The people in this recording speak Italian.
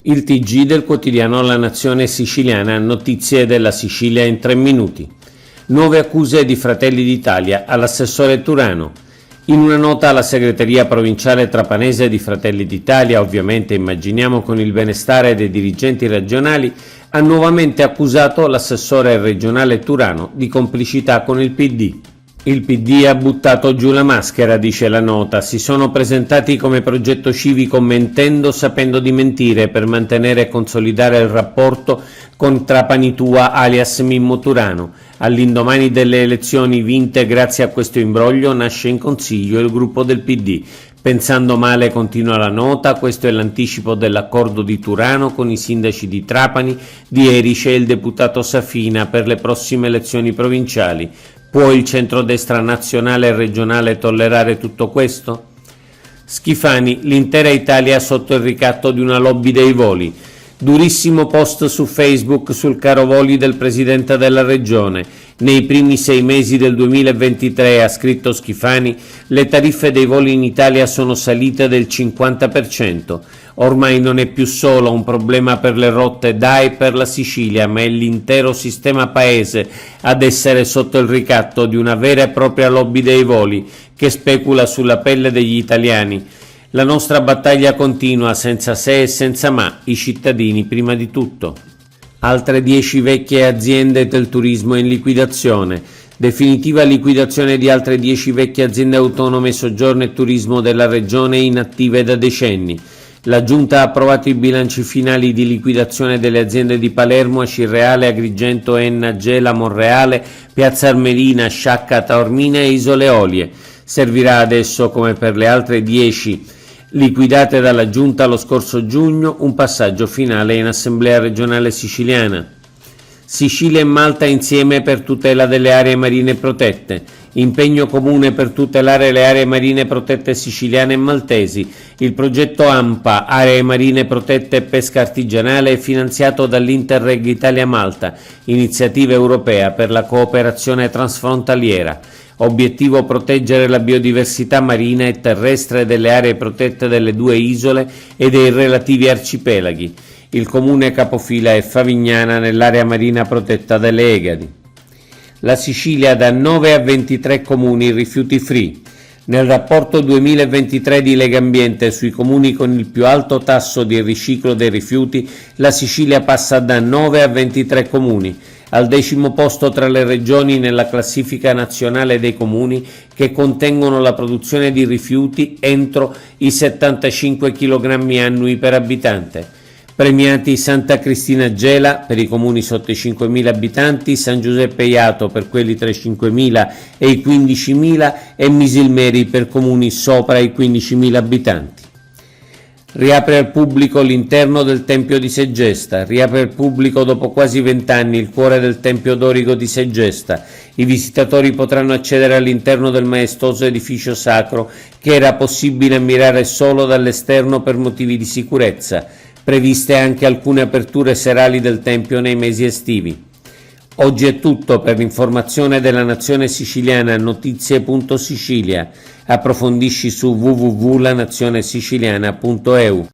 Il TG del quotidiano La Nazione Siciliana, notizie della Sicilia in 3 minuti. Nuove accuse di Fratelli d'Italia all'assessore Turano. In una nota alla segreteria provinciale trapanese di Fratelli d'Italia, ovviamente immaginiamo con il benestare dei dirigenti regionali, ha nuovamente accusato l'assessore regionale Turano di complicità con il PD. Il PD ha buttato giù la maschera, dice la nota, si sono presentati come progetto civico mentendo, sapendo di mentire per mantenere e consolidare il rapporto con Trapani Tua alias Mimmo Turano. All'indomani delle elezioni vinte grazie a questo imbroglio nasce in consiglio il gruppo del PD. Pensando male, continua la nota, questo è l'anticipo dell'accordo di Turano con i sindaci di Trapani, di Erice e il deputato Safina per le prossime elezioni provinciali. Può il centrodestra nazionale e regionale tollerare tutto questo? Schifani, l'intera Italia sotto il ricatto di una lobby dei voli. Durissimo post su Facebook sul caro voli del presidente della regione. Nei primi 6 mesi del 2023, ha scritto Schifani, le tariffe dei voli in Italia sono salite del 50%. Ormai non è più solo un problema per le rotte da e per la Sicilia, ma è l'intero sistema paese ad essere sotto il ricatto di una vera e propria lobby dei voli che specula sulla pelle degli italiani. La nostra battaglia continua senza se e senza ma, i cittadini prima di tutto. Altre 10 vecchie aziende del turismo in liquidazione. Definitiva liquidazione di altre 10 vecchie aziende autonome soggiorno e turismo della regione inattive da decenni. La Giunta ha approvato i bilanci finali di liquidazione delle aziende di Palermo, Acirreale, Agrigento, Enna, Gela, Monreale, Piazza Armerina, Sciacca, Taormina e Isole Olie. Servirà adesso, come per le altre 10 liquidate dalla Giunta lo scorso giugno, un passaggio finale in Assemblea regionale siciliana. Sicilia e Malta insieme per tutela delle aree marine protette. Impegno comune per tutelare le aree marine protette siciliane e maltesi. Il progetto AMPA, Aree Marine Protette e Pesca Artigianale, è finanziato dall'Interreg Italia-Malta, iniziativa europea per la cooperazione transfrontaliera. Obiettivo proteggere la biodiversità marina e terrestre delle aree protette delle 2 isole e dei relativi arcipelaghi. Il comune capofila è Favignana nell'area marina protetta delle Egadi. La Sicilia da 9 a 23 comuni rifiuti free. Nel rapporto 2023 di Legambiente sui comuni con il più alto tasso di riciclo dei rifiuti, la Sicilia passa da 9 a 23 comuni, al 10° posto tra le regioni nella classifica nazionale dei comuni che contengono la produzione di rifiuti entro i 75 kg annui per abitante. Premiati Santa Cristina Gela per i comuni sotto i 5.000 abitanti, San Giuseppe Iato per quelli tra i 5.000 e i 15.000 e Misilmeri per comuni sopra i 15.000 abitanti. Riapre al pubblico l'interno del Tempio di Segesta. Riapre al pubblico dopo quasi 20 anni il cuore del Tempio dorico di Segesta. I visitatori potranno accedere all'interno del maestoso edificio sacro che era possibile ammirare solo dall'esterno per motivi di sicurezza. Previste anche alcune aperture serali del Tempio nei mesi estivi. Oggi è tutto. Per l'informazione della Nazione Siciliana, notizie.sicilia. Approfondisci su www.lanazionesiciliana.eu.